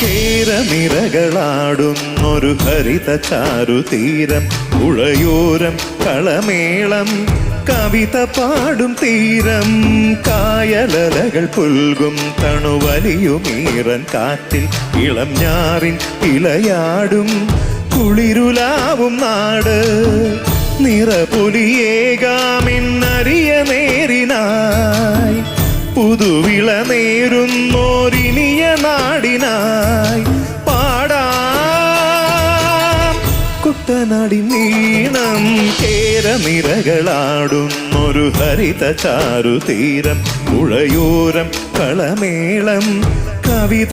കേരനിരകളാടുന്നൊരു ഹരിത ചാരുതീരം, പുഴയോരം കളമേളം കവിത പാടും തീരം, കായലലകൾ പുൽകും തണുവലിയുമീറൻ കാറ്റിൽ ഇളം ഞാറിൻ ഇലയാടും കുളിരുലാവും നാട്. നിറപൊലിയേകാമെന്നറിയ നേരിനായി, പുതുവിള നേരുന്നോരിനിയ നാടിനായി പാടാം കുട്ടനാടി നീണം. കേരനിരകളാടുന്നൊരു ഹരിത ചാരുതീരം, പുഴയോരം കളമേളം കവിത